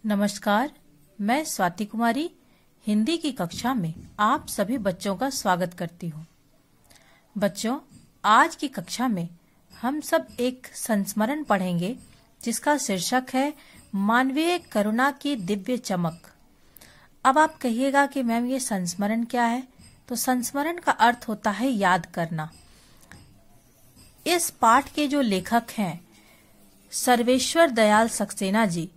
नमस्कार, मैं स्वाति कुमारी हिंदी की कक्षा में आप सभी बच्चों का स्वागत करती हूँ। बच्चों, आज की कक्षा में हम सब एक संस्मरण पढ़ेंगे जिसका शीर्षक है मानवीय करुणा की दिव्य चमक। अब आप कहिएगा कि मैम ये संस्मरण क्या है? तो संस्मरण का अर्थ होता है याद करना। इस पाठ के जो लेखक हैं सर्वेश्वर दयाल सक्सेना जी,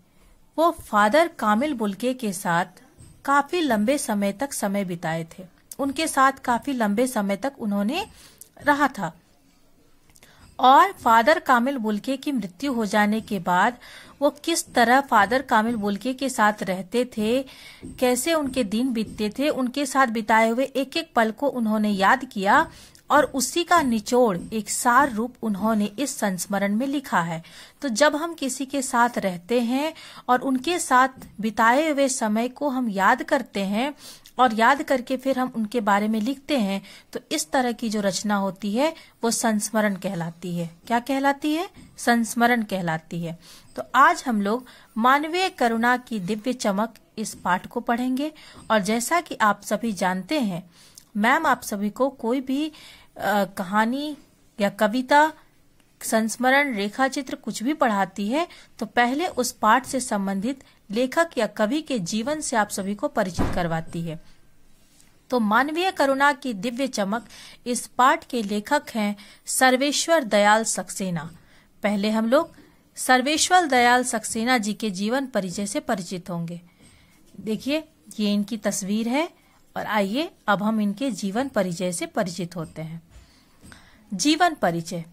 वो फादर कामिल बुल्के के साथ काफी लंबे समय तक समय बिताए थे। उनके साथ काफी लंबे समय तक उन्होंने रहा था और फादर कामिल बुल्के की मृत्यु हो जाने के बाद वो किस तरह फादर कामिल बुल्के के साथ रहते थे, कैसे उनके दिन बीतते थे, उनके साथ बिताए हुए एक एक पल को उन्होंने याद किया और उसी का निचोड़ एक सार रूप उन्होंने इस संस्मरण में लिखा है। तो जब हम किसी के साथ रहते हैं और उनके साथ बिताए हुए समय को हम याद करते हैं और याद करके फिर हम उनके बारे में लिखते हैं, तो इस तरह की जो रचना होती है वो संस्मरण कहलाती है। क्या कहलाती है? संस्मरण कहलाती है। तो आज हम लोग मानवीय करुणा की दिव्य चमक इस पाठ को पढ़ेंगे। और जैसा कि आप सभी जानते हैं, मैम आप सभी को कोई भी कहानी या कविता, संस्मरण, रेखा चित्र कुछ भी पढ़ाती है तो पहले उस पाठ से संबंधित लेखक या कवि के जीवन से आप सभी को परिचित करवाती है। तो मानवीय करुणा की दिव्य चमक, इस पाठ के लेखक हैं सर्वेश्वर दयाल सक्सेना। पहले हम लोग सर्वेश्वर दयाल सक्सेना जी के जीवन परिचय से परिचित होंगे। देखिए, ये इनकी तस्वीर है और आइए अब हम इनके जीवन परिचय से परिचित होते हैं। जीवन परिचय।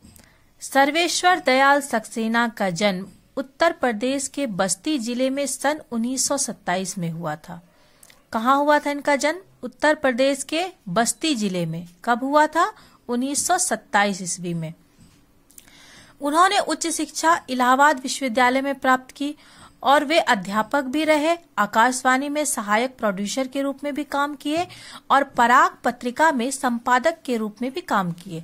सर्वेश्वर दयाल सक्सेना का जन्म उत्तर प्रदेश के बस्ती जिले में सन 1927 में हुआ था। कहाँ हुआ था इनका जन्म? उत्तर प्रदेश के बस्ती जिले में। कब हुआ था? 1927 ईस्वी में। उन्होंने उच्च शिक्षा इलाहाबाद विश्वविद्यालय में प्राप्त की और वे अध्यापक भी रहे। आकाशवाणी में सहायक प्रोड्यूसर के रूप में भी काम किए और पराग पत्रिका में संपादक के रूप में भी काम किए।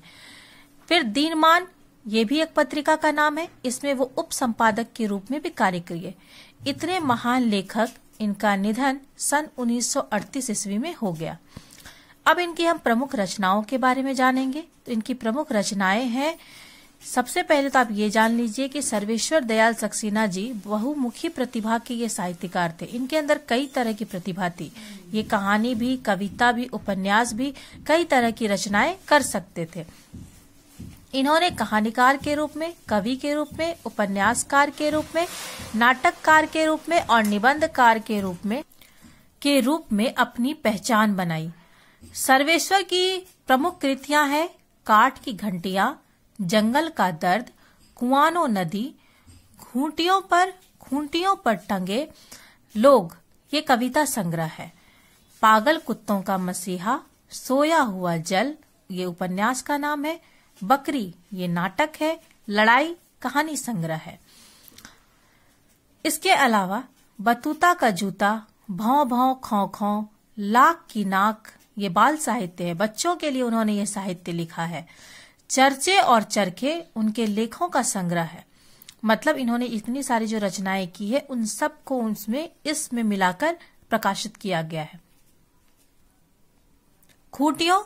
फिर दीनमान, ये भी एक पत्रिका का नाम है, इसमें वो उप संपादक के रूप में भी कार्य किए। इतने महान लेखक, इनका निधन सन 1938 ईस्वी में हो गया। अब इनकी हम प्रमुख रचनाओं के बारे में जानेंगे। तो इनकी प्रमुख रचनाएं हैं, सबसे पहले तो आप ये जान लीजिए कि सर्वेश्वर दयाल सक्सेना जी बहुमुखी प्रतिभा के ये साहित्यकार थे। इनके अंदर कई तरह की प्रतिभा थी। ये कहानी भी, कविता भी, उपन्यास भी, कई तरह की रचनाएं कर सकते थे। इन्होंने कहानीकार के रूप में, कवि के रूप में, उपन्यासकार के रूप में, नाटककार के रूप में और निबंधकार के रूप में अपनी पहचान बनाई। सर्वेश्वर की प्रमुख कृतियां हैं काठ की घंटियां, जंगल का दर्द, कुआनो नदी, खूंटियों पर टंगे लोग, ये कविता संग्रह है। पागल कुत्तों का मसीहा, सोया हुआ जल, ये उपन्यास का नाम है। बकरी, ये नाटक है। लड़ाई कहानी संग्रह है। इसके अलावा बतूता का जूता, भौं भौं खौं खौं, लाख की नाक, ये बाल साहित्य है। बच्चों के लिए उन्होंने ये साहित्य लिखा है। चर्चे और चरखे उनके लेखों का संग्रह है। मतलब इन्होंने इतनी सारी जो रचनाएं की है उन सब को इसमें मिलाकर प्रकाशित किया गया है। खूंटियों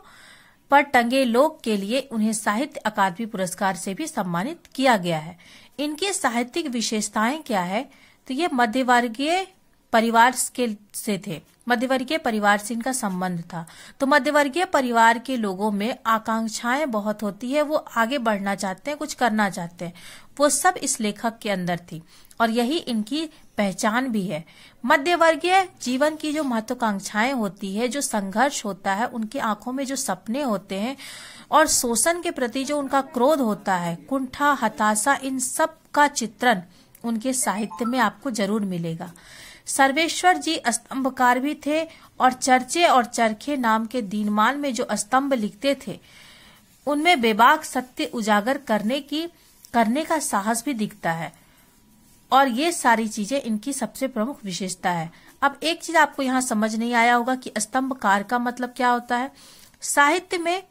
पर टंगे लोग के लिए उन्हें साहित्य अकादमी पुरस्कार से भी सम्मानित किया गया है। इनकी साहित्यिक विशेषताएं क्या है? तो ये मध्यवर्गीय परिवार से थे। मध्यवर्गीय परिवार से इनका संबंध था। तो मध्यवर्गीय परिवार के लोगों में आकांक्षाएं बहुत होती है, वो आगे बढ़ना चाहते हैं, कुछ करना चाहते हैं। वो सब इस लेखक के अंदर थी और यही इनकी पहचान भी है। मध्यवर्गीय जीवन की जो महत्वाकांक्षाएं होती है, जो संघर्ष होता है, उनकी आंखों में जो सपने होते हैं और शोषण के प्रति जो उनका क्रोध होता है, कुंठा, हताशा, इन सब का चित्रण उनके साहित्य में आपको जरूर मिलेगा। सर्वेश्वर जी स्तंभकार भी थे और चर्चे और चरखे नाम के दीनमान में जो स्तंभ लिखते थे उनमें बेबाक सत्य उजागर करने का साहस भी दिखता है। और ये सारी चीजें इनकी सबसे प्रमुख विशेषता है। अब एक चीज आपको यहाँ समझ नहीं आया होगा कि स्तंभकार का मतलब क्या होता है। साहित्य में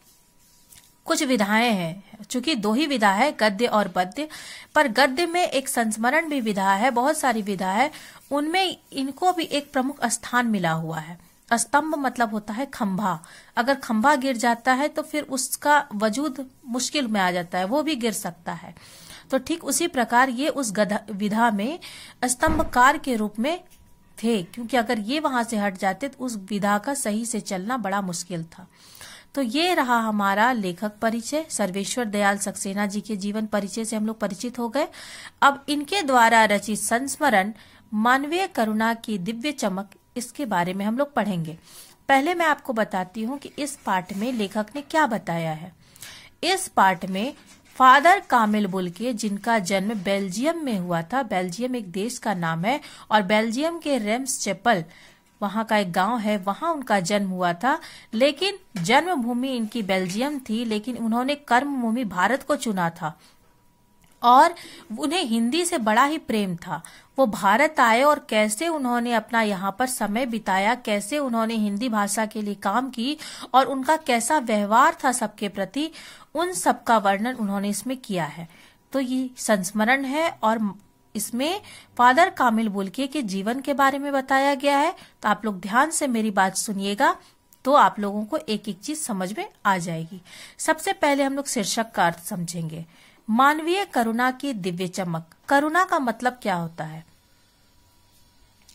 कुछ विधाएं हैं, चूंकि 2 ही विधा है, गद्य और पद्य, पर गद्य में एक संस्मरण भी विधा है, बहुत सारी विधा है, उनमें इनको भी एक प्रमुख स्थान मिला हुआ है। स्तंभ मतलब होता है खंभा, अगर खंभा गिर जाता है तो फिर उसका वजूद मुश्किल में आ जाता है, वो भी गिर सकता है। तो ठीक उसी प्रकार ये उस विधा में स्तंभकार के रूप में थे, क्योंकि अगर ये वहां से हट जाते तो उस विधा का सही से चलना बड़ा मुश्किल था। तो ये रहा हमारा लेखक परिचय। सर्वेश्वर दयाल सक्सेना जी के जीवन परिचय से हम लोग परिचित हो गए। अब इनके द्वारा रचित संस्मरण मानवीय करुणा की दिव्य चमक, इसके बारे में हम लोग पढ़ेंगे। पहले मैं आपको बताती हूँ कि इस पाठ में लेखक ने क्या बताया है। इस पाठ में फादर कामिल बुल्के, जिनका जन्म बेल्जियम में हुआ था, बेल्जियम एक देश का नाम है, और बेल्जियम के रेम्स चैपल वहां का एक गांव है, वहां उनका जन्म हुआ था। लेकिन जन्मभूमि इनकी बेल्जियम थी, लेकिन उन्होंने कर्मभूमि भारत को चुना था और उन्हें हिंदी से बड़ा ही प्रेम था। वो भारत आए और कैसे उन्होंने अपना यहाँ पर समय बिताया, कैसे उन्होंने हिंदी भाषा के लिए काम की और उनका कैसा व्यवहार था सबके प्रति, उन सब का वर्णन उन्होंने इसमें किया है। तो ये संस्मरण है और इसमें फादर कामिल बुल्के के जीवन के बारे में बताया गया है। तो आप लोग ध्यान से मेरी बात सुनिएगा, तो आप लोगों को एक एक चीज समझ में आ जाएगी। सबसे पहले हम लोग शीर्षक का अर्थ समझेंगे। मानवीय करुणा की दिव्य चमक। करुणा का मतलब क्या होता है?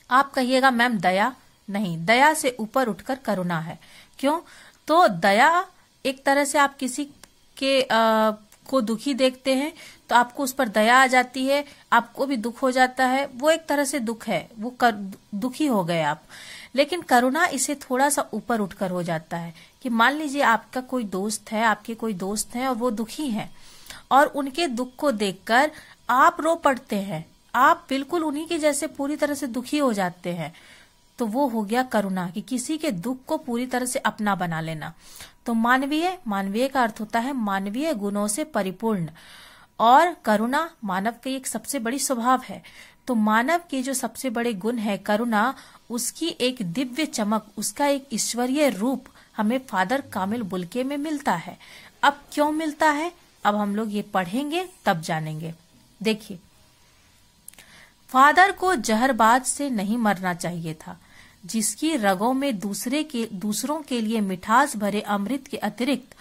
आप कहिएगा मैम दया। नहीं, दया से ऊपर उठकर करुणा है। क्यों? तो दया एक तरह से आप किसी के को दुखी देखते हैं तो आपको उस पर दया आ जाती है, आपको भी दुख हो जाता है, वो एक तरह से दुख है, वो दुखी हो गए आप। लेकिन करुणा इसे थोड़ा सा ऊपर उठकर हो जाता है कि मान लीजिए आपका कोई दोस्त है, आपके कोई दोस्त हैं और वो दुखी हैं और उनके दुख को देखकर आप रो पड़ते हैं, आप बिल्कुल उन्हीं के जैसे पूरी तरह से दुखी हो जाते हैं, तो वो हो गया करुणा, कि किसी के दुख को पूरी तरह से अपना बना लेना। तो मानवीय का अर्थ होता है मानवीय गुणों से परिपूर्ण, और करुणा मानव की एक सबसे बड़ी स्वभाव है। तो मानव के जो सबसे बड़े गुण है करुणा, उसकी एक दिव्य चमक, उसका एक ईश्वरीय रूप हमें फादर कामिल बुल्के में मिलता है। अब क्यों मिलता है, अब हम लोग ये पढ़ेंगे तब जानेंगे। देखिए, फादर को जहरबाज से नहीं मरना चाहिए था, जिसकी रगों में दूसरों के लिए मिठास भरे अमृत के अतिरिक्त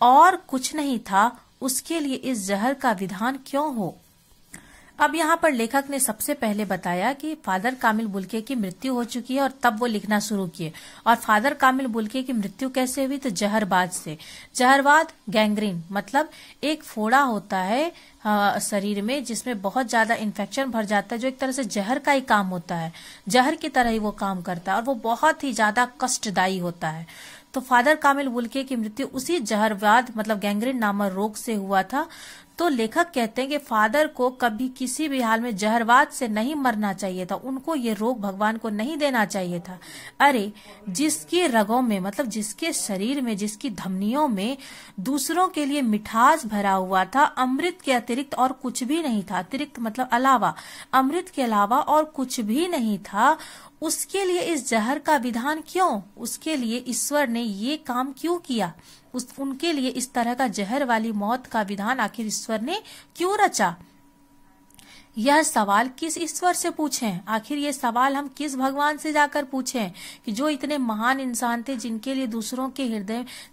और कुछ नहीं था, उसके लिए इस जहर का विधान क्यों हो। अब यहाँ पर लेखक ने सबसे पहले बताया कि फादर कामिल बुल्के की मृत्यु हो चुकी है और तब वो लिखना शुरू किए। और फादर कामिल बुल्के की मृत्यु कैसे हुई? तो जहरबाज से। जहरबाद गैंग्रीन मतलब एक फोड़ा होता है शरीर में, जिसमें बहुत ज्यादा इन्फेक्शन भर जाता है, जो एक तरह से जहर का ही काम होता है, जहर की तरह ही वो काम करता है और वो बहुत ही ज्यादा कष्टदायी होता है। तो फादर कामिल बुल्के की मृत्यु उसी जहरबाद मतलब गैंग्रीन नामक रोग से हुआ था। तो लेखक कहते हैं कि फादर को कभी किसी भी हाल में जहरबाद से नहीं मरना चाहिए था, उनको ये रोग भगवान को नहीं देना चाहिए था। अरे, जिसकी रगों में मतलब जिसके शरीर में, जिसकी धमनियों में दूसरों के लिए मिठास भरा हुआ था, अमृत के अतिरिक्त और कुछ भी नहीं था, अतिरिक्त मतलब अलावा, अमृत के अलावा और कुछ भी नहीं था, उसके लिए इस जहर का विधान क्यों? उसके लिए ईश्वर ने ये काम क्यों किया? उनके लिए इस तरह का जहर वाली मौत का विधान आखिर ईश्वर ने क्यों रचा? यह सवाल किस ईश्वर से पूछें? आखिर ये सवाल हम किस भगवान से जाकर पूछें कि जो इतने महान इंसान थे, जिनके लिए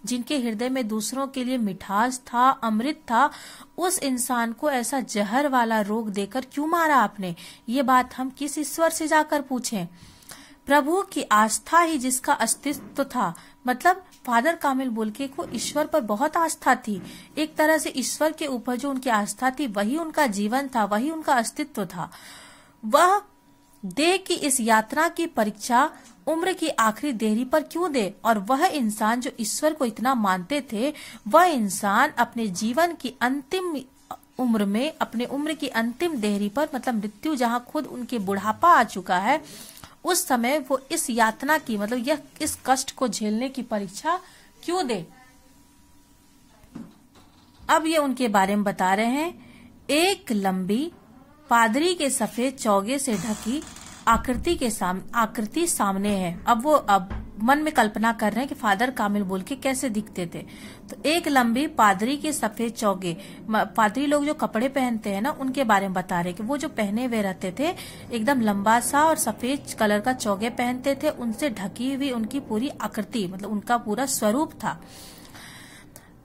जिनके हृदय में दूसरों के लिए मिठास था, अमृत था, उस इंसान को ऐसा जहर वाला रोग देकर क्यों मारा आपने? ये बात हम किस ईश्वर से जाकर पूछें? प्रभु की आस्था ही जिसका अस्तित्व था, मतलब फादर कामिल बुल्के को ईश्वर पर बहुत आस्था थी। एक तरह से ईश्वर के ऊपर जो उनकी आस्था थी, वही उनका जीवन था, वही उनका अस्तित्व था। वह देह की इस यात्रा की परीक्षा उम्र की आखिरी देरी पर क्यों दे? और वह इंसान जो ईश्वर को इतना मानते थे, वह इंसान अपने जीवन की अंतिम उम्र में, अपने उम्र की अंतिम देहरी पर मतलब मृत्यु, जहाँ खुद उनके बुढ़ापा आ चुका है, उस समय वो इस यातना की मतलब यह इस कष्ट को झेलने की परीक्षा क्यों दे? अब ये उनके बारे में बता रहे हैं। एक लंबी पादरी के सफेद चौगे से ढकी आकृति सामने है। अब मन में कल्पना कर रहे हैं कि फादर कामिल बुल के कैसे दिखते थे। तो एक लंबी पादरी के सफेद चौगे, पादरी लोग जो कपड़े पहनते हैं ना, उनके बारे में बता रहे कि वो जो पहने हुए रहते थे एकदम लंबा सा और सफेद कलर का चौगे पहनते थे, उनसे ढकी हुई उनकी पूरी आकृति, मतलब उनका पूरा स्वरूप था।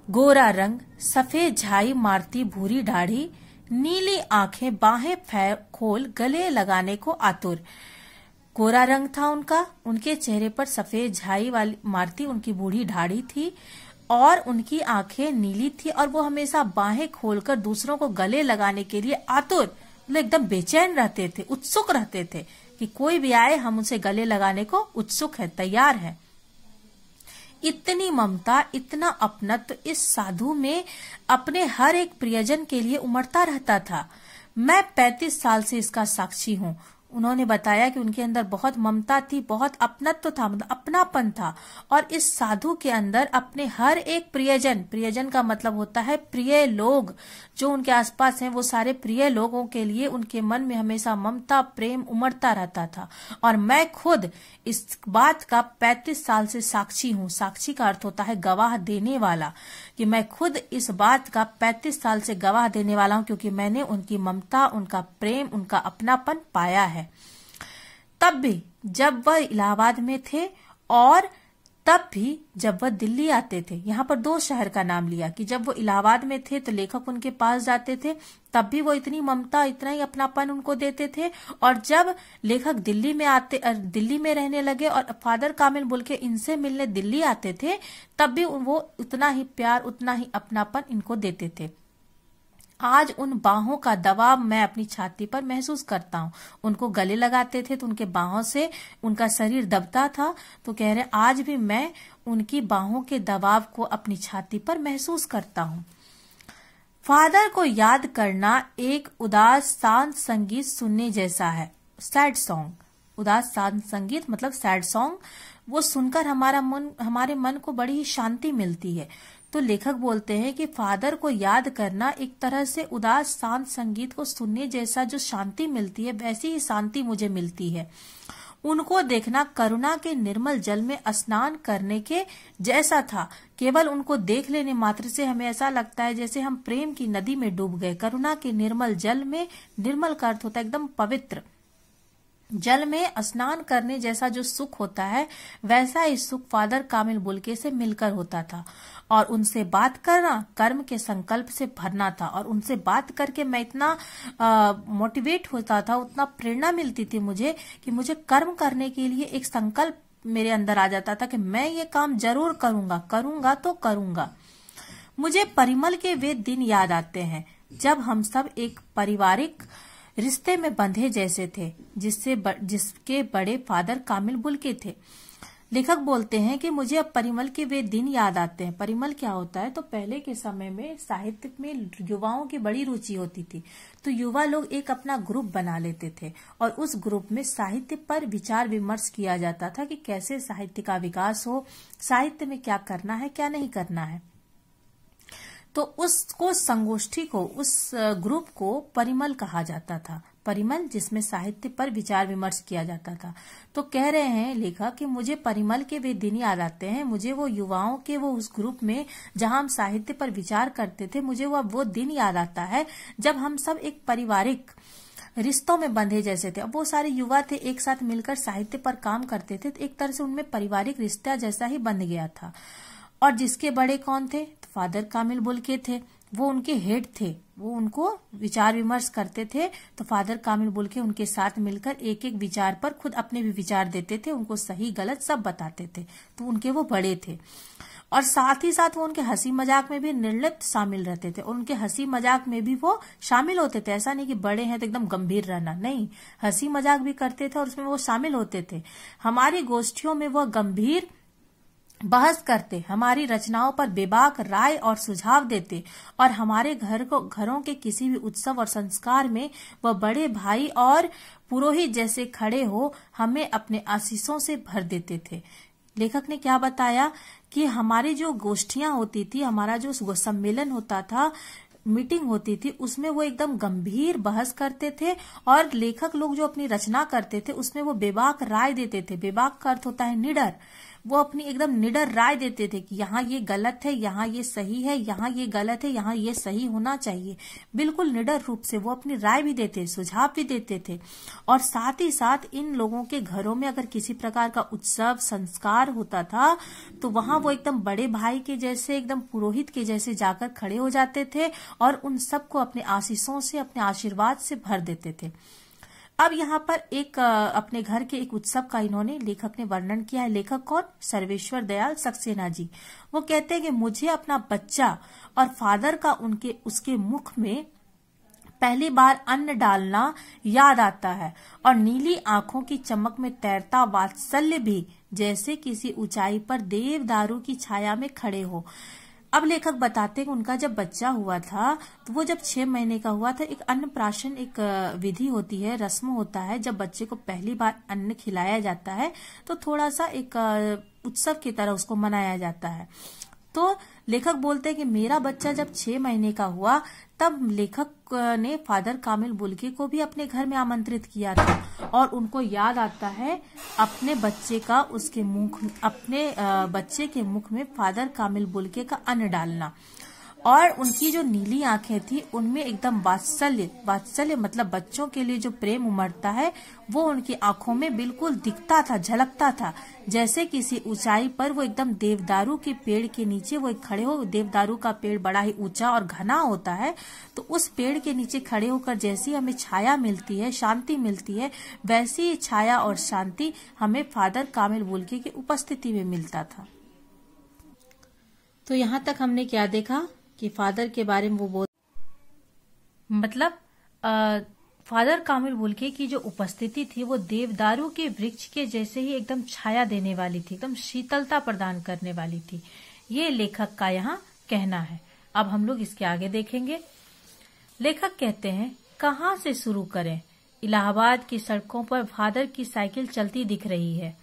गोरा रंग, सफेद झाई मारती भूरी दाढ़ी, नीली आंखें, बाहें खोल गले लगाने को आतुर। गोरा रंग था उनका, उनके चेहरे पर सफेद झाई वाली मारती उनकी बूढ़ी दाढ़ी थी और उनकी आंखें नीली थी और वो हमेशा बाहें खोलकर दूसरों को गले लगाने के लिए आतुर, मतलब एकदम बेचैन रहते थे, उत्सुक रहते थे कि कोई भी आए हम उसे गले लगाने को उत्सुक है, तैयार है। इतनी ममता, इतना अपनत्व इस साधु में अपने हर एक प्रियजन के लिए उमड़ता रहता था। मैं 35 साल से इसका साक्षी हूँ। उन्होंने बताया कि उनके अंदर बहुत ममता थी, बहुत अपनत्व था, मतलब अपनापन था, और इस साधु के अंदर अपने हर एक प्रियजन, प्रियजन का मतलब होता है प्रिय लोग, जो उनके आसपास हैं वो सारे प्रिय लोगों के लिए उनके मन में हमेशा ममता प्रेम उमड़ता रहता था। और मैं खुद इस बात का 35 साल से साक्षी हूँ। साक्षी का अर्थ होता है गवाह देने वाला, कि मैं खुद इस बात का 35 साल से गवाह देने वाला हूँ, क्योंकि मैंने उनकी ममता, उनका प्रेम, उनका अपनापन पाया है। तब भी जब वह इलाहाबाद में थे और तब भी जब वह दिल्ली आते थे। यहाँ पर 2 शहर का नाम लिया कि जब वो इलाहाबाद में थे तो लेखक उनके पास जाते थे, तब भी वो इतनी ममता, इतना ही अपनापन उनको देते थे, और जब लेखक दिल्ली में रहने लगे और फादर कामिल बुल के इनसे मिलने दिल्ली आते थे, तब भी वो उतना ही प्यार, उतना ही अपनापन इनको देते थे। आज उन बाहों का दबाव मैं अपनी छाती पर महसूस करता हूँ। उनको गले लगाते थे तो उनके बाहों से उनका शरीर दबता था, तो कह रहे आज भी मैं उनकी बाहों के दबाव को अपनी छाती पर महसूस करता हूँ। फादर को याद करना एक उदास शांत संगीत सुनने जैसा है। सैड सॉन्ग, उदास शांत संगीत मतलब सैड सॉन्ग, वो सुनकर हमारे मन को बड़ी ही शांति मिलती है। तो लेखक बोलते हैं कि फादर को याद करना एक तरह से उदास शांत संगीत को सुनने जैसा जो शांति मिलती है, वैसी ही शांति मुझे मिलती है। उनको देखना करुणा के निर्मल जल में स्नान करने के जैसा था। केवल उनको देख लेने मात्र से हमें ऐसा लगता है जैसे हम प्रेम की नदी में डूब गए। करुणा के निर्मल जल में, निर्मल का अर्थ होता है एकदम पवित्र, जल में स्नान करने जैसा जो सुख होता है, वैसा ही सुख फादर कामिल बुल्के से मिलकर होता था। और उनसे बात करना कर्म के संकल्प से भरना था, और उनसे बात करके मैं इतना मोटिवेट होता था, उतना प्रेरणा मिलती थी मुझे कि मुझे कर्म करने के लिए एक संकल्प मेरे अंदर आ जाता था कि मैं ये काम जरूर करूंगा, करूंगा तो करूंगा। मुझे परिमल के वे दिन याद आते हैं जब हम सब एक पारिवारिक रिश्ते में बंधे जैसे थे, जिसके बड़े फादर कामिल बुल्के थे। लेखक बोलते हैं कि मुझे अब परिमल के वे दिन याद आते हैं। परिमल क्या होता है? तो पहले के समय में साहित्य में युवाओं की बड़ी रुचि होती थी, तो युवा लोग एक अपना ग्रुप बना लेते थे और उस ग्रुप में साहित्य पर विचार विमर्श किया जाता था कि कैसे साहित्य का विकास हो, साहित्य में क्या करना है, क्या नहीं करना है। तो उसको संगोष्ठी को, उस ग्रुप को परिमल कहा जाता था। परिमल जिसमें साहित्य पर विचार विमर्श किया जाता था। तो कह रहे हैं लेखक कि मुझे परिमल के वे दिन याद आते हैं। मुझे वो युवाओं के वो उस ग्रुप में जहां हम साहित्य पर विचार करते थे, मुझे वो दिन याद आता है जब हम सब एक पारिवारिक रिश्तों में बंधे जैसे थे। अब वो सारे युवा थे, एक साथ मिलकर साहित्य पर काम करते थे, तो एक तरह से उनमें पारिवारिक रिश्ता जैसा ही बंध गया था। और जिसके बड़े कौन थे? तो फादर कामिल बुल्के थे, वो उनके हेड थे, वो उनको विचार विमर्श करते थे। तो फादर कामिल बुल्के उनके साथ मिलकर एक एक विचार पर खुद अपने भी विचार देते थे, उनको सही गलत सब बताते थे। तो उनके वो बड़े थे और साथ ही साथ वो उनके हंसी मजाक में भी निर्लिप्त शामिल रहते थे। उनके हंसी मजाक में भी वो शामिल होते थे। ऐसा नहीं कि बड़े हैं तो एकदम गंभीर रहना, नहीं, हंसी मजाक भी करते थे और उसमें वो शामिल होते थे। हमारी गोष्ठियों में वो गंभीर बहस करते, हमारी रचनाओं पर बेबाक राय और सुझाव देते और हमारे घरों के किसी भी उत्सव और संस्कार में वह बड़े भाई और पुरोहित जैसे खड़े हो हमें अपने आशीषों से भर देते थे। लेखक ने क्या बताया कि हमारी जो गोष्ठियां होती थी, हमारा जो सम्मेलन होता था, मीटिंग होती थी, उसमें वो एकदम गंभीर बहस करते थे और लेखक लोग जो अपनी रचना करते थे उसमें वो बेबाक राय देते थे। बेबाक का अर्थ होता है निडर। वो अपनी एकदम निडर राय देते थे कि यहाँ ये गलत है, यहाँ ये सही है, यहाँ ये गलत है, यहाँ ये सही होना चाहिए। बिल्कुल निडर रूप से वो अपनी राय भी देते, सुझाव भी देते थे। और साथ ही साथ इन लोगों के घरों में अगर किसी प्रकार का उत्सव संस्कार होता था तो वहां वो एकदम बड़े भाई के जैसे, एकदम पुरोहित के जैसे जाकर खड़े हो जाते थे और उन सबको अपने आशीषों से, अपने आशीर्वाद से भर देते थे। अब यहाँ पर एक अपने घर के एक उत्सव का इन्होंने, लेखक ने वर्णन किया है। लेखक कौन? सर्वेश्वर दयाल सक्सेना जी। वो कहते हैं कि मुझे अपना बच्चा और फादर का उसके मुख में पहली बार अन्न डालना याद आता है और नीली आंखों की चमक में तैरता वात्सल्य भी, जैसे किसी ऊंचाई पर देवदारू की छाया में खड़े हो। अब लेखक बताते हैं कि उनका जब बच्चा हुआ था तो वो जब 6 महीने का हुआ था, एक अन्नप्राशन एक विधि होती है, रस्म होता है। जब बच्चे को पहली बार अन्न खिलाया जाता है तो थोड़ा सा एक उत्सव की तरह उसको मनाया जाता है। तो लेखक बोलते हैं कि मेरा बच्चा जब 6 महीने का हुआ तब लेखक ने फादर कामिल बुल्के को भी अपने घर में आमंत्रित किया था और उनको याद आता है अपने बच्चे के मुख में फादर कामिल बुल्के का अन्न डालना। और उनकी जो नीली आंखें थी उनमें एकदम वात्सल्य मतलब बच्चों के लिए जो प्रेम उमड़ता है वो उनकी आंखों में बिल्कुल दिखता था, झलकता था। जैसे किसी ऊंचाई पर वो एकदम देवदारू के पेड़ के नीचे वो खड़े हो। देवदारू का पेड़ बड़ा ही ऊंचा और घना होता है, तो उस पेड़ के नीचे खड़े होकर जैसी हमें छाया मिलती है, शांति मिलती है, वैसी छाया और शांति हमें फादर कामिल बुल्के की उपस्थिति में मिलता था। तो यहाँ तक हमने क्या देखा कि फादर के बारे में वो मतलब फादर कामिल बुल्के की जो उपस्थिति थी वो देवदारू के वृक्ष के जैसे ही एकदम छाया देने वाली थी, एकदम शीतलता प्रदान करने वाली थी। ये लेखक का यहाँ कहना है। अब हम लोग इसके आगे देखेंगे। लेखक कहते हैं, कहाँ से शुरू करें? इलाहाबाद की सड़कों पर फादर की साइकिल चलती दिख रही है।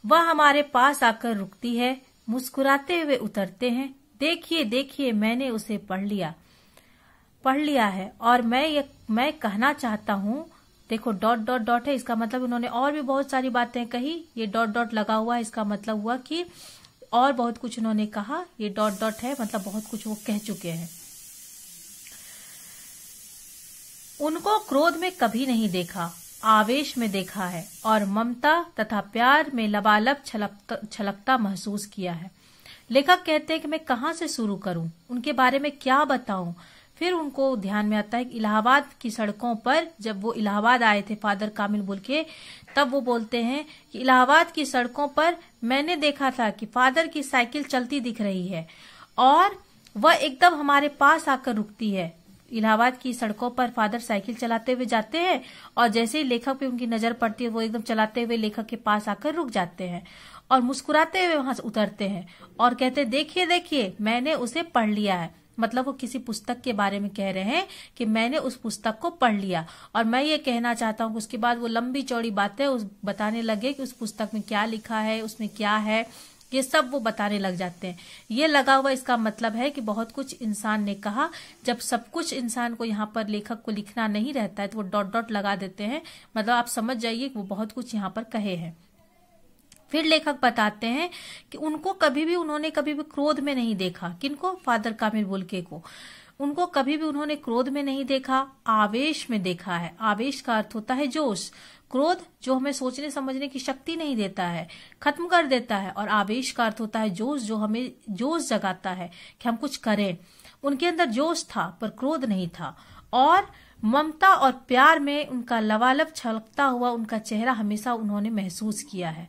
वह हमारे पास आकर रुकती है, मुस्कुराते हुए उतरते हैं। देखिए देखिए, मैंने उसे पढ़ लिया है और मैं कहना चाहता हूँ। देखो डॉट डॉट डॉट है, इसका मतलब उन्होंने और भी बहुत सारी बातें कही। ये डॉट डॉट लगा हुआ है, इसका मतलब हुआ कि और बहुत कुछ उन्होंने कहा। ये डॉट डॉट है मतलब बहुत कुछ वो कह चुके हैं। उनको क्रोध में कभी नहीं देखा, आवेश में देखा है और ममता तथा प्यार में लबालब छलकता महसूस किया है। लेखक कहते हैं कि मैं कहाँ से शुरू करूं, उनके बारे में क्या बताऊं। फिर उनको ध्यान में आता है कि इलाहाबाद की सड़कों पर, जब वो इलाहाबाद आए थे फादर कामिल बुल्के, तब वो बोलते हैं कि इलाहाबाद की सड़कों पर मैंने देखा था कि फादर की साइकिल चलती दिख रही है और वह एकदम हमारे पास आकर रुकती है। इलाहाबाद की सड़कों पर फादर साइकिल चलाते हुए जाते हैं और जैसे ही लेखक पे उनकी नजर पड़ती है वो एकदम चलाते हुए लेखक के पास आकर रुक जाते हैं और मुस्कुराते हुए वहां से उतरते हैं और कहते हैं, देखिए देखिए, मैंने उसे पढ़ लिया है। मतलब वो किसी पुस्तक के बारे में कह रहे हैं कि मैंने उस पुस्तक को पढ़ लिया और मैं ये कहना चाहता हूँ। उसके बाद वो लंबी चौड़ी बातें बताने लगे कि उस पुस्तक में क्या लिखा है, उसमें क्या है, ये सब वो बताने लग जाते हैं। ये लगा हुआ इसका मतलब है कि बहुत कुछ इंसान ने कहा। जब सब कुछ इंसान को यहाँ पर लेखक को लिखना नहीं रहता है तो वो डॉट डॉट लगा देते हैं। मतलब आप समझ जाइए कि वो बहुत कुछ यहाँ पर कहे हैं। फिर लेखक बताते हैं कि उन्होंने कभी भी क्रोध में नहीं देखा। किनको? फादर कामिल बुल्के को। उनको कभी भी उन्होंने क्रोध में नहीं देखा, आवेश में देखा है। आवेश का अर्थ होता है जोश। क्रोध जो हमें सोचने समझने की शक्ति नहीं देता है, खत्म कर देता है, और आवेश का अर्थ होता है जोश, जो हमें जोश जगाता है कि हम कुछ करें। उनके अंदर जोश था पर क्रोध नहीं था। और ममता और प्यार में उनका लबालब छलकता हुआ उनका चेहरा हमेशा उन्होंने महसूस किया है।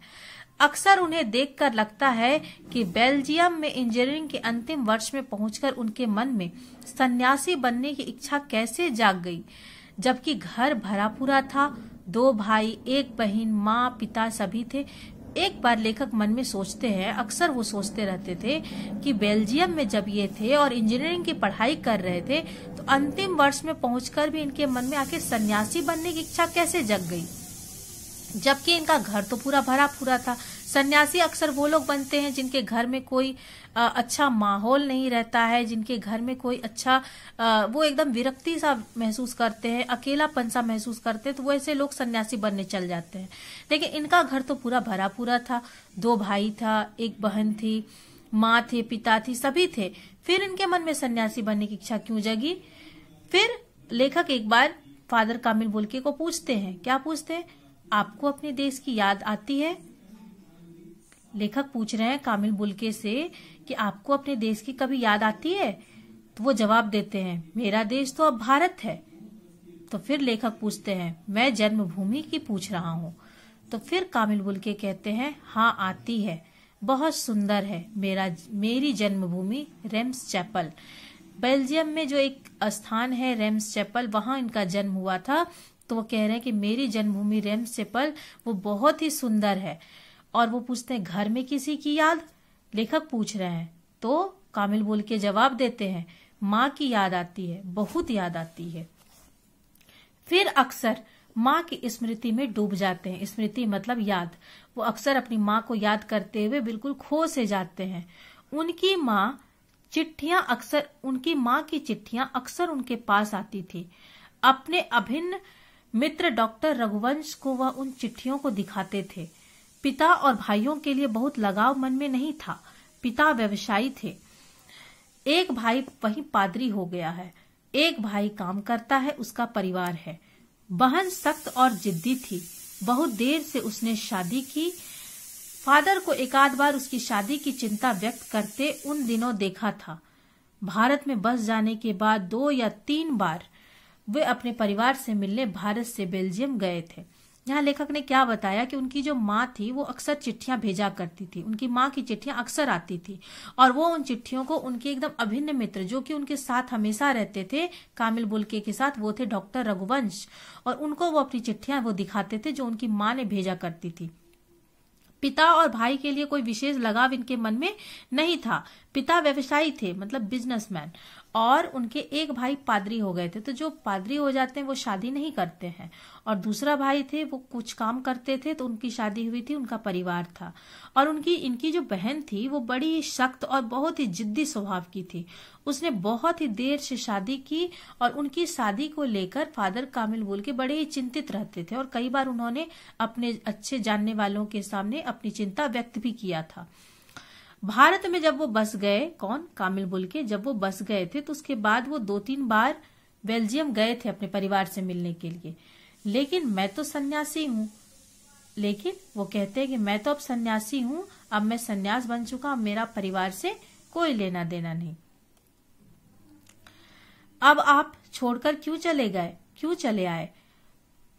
अक्सर उन्हें देखकर लगता है कि बेल्जियम में इंजीनियरिंग के अंतिम वर्ष में पहुंचकर उनके मन में सन्यासी बनने की इच्छा कैसे जाग गई, जबकि घर भरा पूरा था। 2 भाई, 1 बहन, माँ, पिता सभी थे। एक बार लेखक मन में सोचते हैं, अक्सर वो सोचते रहते थे कि बेल्जियम में जब ये थे और इंजीनियरिंग की पढ़ाई कर रहे थे तो अंतिम वर्ष में पहुंचकर भी इनके मन में आखिर सन्यासी बनने की इच्छा कैसे जग गई। जबकि इनका घर तो पूरा भरा पूरा था। सन्यासी अक्सर वो लोग बनते हैं जिनके घर में कोई अच्छा माहौल नहीं रहता है, जिनके घर में कोई अच्छा वो एकदम विरक्ति सा महसूस करते हैं, अकेलापन सा महसूस करते हैं, तो वैसे लोग सन्यासी बनने चल जाते हैं। लेकिन इनका घर तो पूरा भरा पूरा था। 2 भाई था, 1 बहन थी, माँ थे, पिता थी, सभी थे। फिर इनके मन में सन्यासी बनने की इच्छा क्यों जगी? फिर लेखक एक बार फादर कामिल बुल्के को पूछते हैं। क्या पूछते हैं? आपको अपने देश की याद आती है? लेखक पूछ रहे हैं कामिल बुल्के से कि आपको अपने देश की कभी याद आती है? तो वो जवाब देते हैं, मेरा देश तो अब भारत है। तो फिर लेखक पूछते हैं, मैं जन्मभूमि की पूछ रहा हूँ। तो फिर कामिल बुल्के कहते हैं, हाँ आती है, बहुत सुंदर है मेरी जन्मभूमि रेम्स चैपल। बेल्जियम में जो एक स्थान है रेम्स चैपल, वहां इनका जन्म हुआ था। तो वो कह रहे हैं कि मेरी जन्मभूमि रेम्स चैपल वो बहुत ही सुंदर है। और वो पूछते हैं, घर में किसी की याद? लेखक पूछ रहे हैं। तो कामिल बुल्के जवाब देते हैं, माँ की याद आती है, बहुत याद आती है। फिर अक्सर माँ की स्मृति में डूब जाते हैं। स्मृति मतलब याद। वो अक्सर अपनी माँ को याद करते हुए बिल्कुल खो से जाते हैं। उनकी माँ की चिट्ठियां अक्सर उनके पास आती थी। अपने अभिन्न मित्र डॉक्टर रघुवंश को वह उन चिट्ठियों को दिखाते थे। पिता और भाइयों के लिए बहुत लगाव मन में नहीं था। पिता व्यवसायी थे, एक भाई वहीं पादरी हो गया है, एक भाई काम करता है, उसका परिवार है। बहन सख्त और जिद्दी थी, बहुत देर से उसने शादी की। फादर को एक आध बार उसकी शादी की चिंता व्यक्त करते उन दिनों देखा था। भारत में बस जाने के बाद 2 या 3 बार वे अपने परिवार से मिलने भारत से बेल्जियम गए थे। यहाँ लेखक ने क्या बताया कि उनकी जो माँ थी वो अक्सर चिट्ठियां भेजा करती थी। उनकी माँ की चिट्ठियां अक्सर आती थी और वो उन चिट्ठियों को उनके एकदम अभिन्न मित्र जो कि उनके साथ हमेशा रहते थे कामिल बुल्के के साथ, वो थे डॉक्टर रघुवंश, और उनको वो अपनी चिट्ठियां वो दिखाते थे जो उनकी माँ ने भेजा करती थी। पिता और भाई के लिए कोई विशेष लगाव इनके मन में नहीं था। पिता व्यवसायी थे, मतलब बिजनेसमैन, और उनके एक भाई पादरी हो गए थे। तो जो पादरी हो जाते हैं वो शादी नहीं करते हैं, और दूसरा भाई थे वो कुछ काम करते थे, तो उनकी शादी हुई थी, उनका परिवार था। और इनकी जो बहन थी वो बड़ी ही सख्त और बहुत ही जिद्दी स्वभाव की थी। उसने बहुत ही देर से शादी की और उनकी शादी को लेकर फादर कामिल बुल्के बड़े ही चिंतित रहते थे, और कई बार उन्होंने अपने अच्छे जानने वालों के सामने अपनी चिंता व्यक्त भी किया था। भारत में जब वो बस गए, कौन? कामिल बुल्के, जब वो बस गए थे तो उसके बाद वो 2-3 बार बेल्जियम गए थे अपने परिवार से मिलने के लिए। लेकिन मैं तो सन्यासी हूँ, लेकिन वो कहते हैं कि मैं तो अब सन्यासी हूँ, अब मैं सन्यास बन चुका, अब मेरा परिवार से कोई लेना देना नहीं। अब आप छोड़कर क्यों चले गए, क्यों चले आए?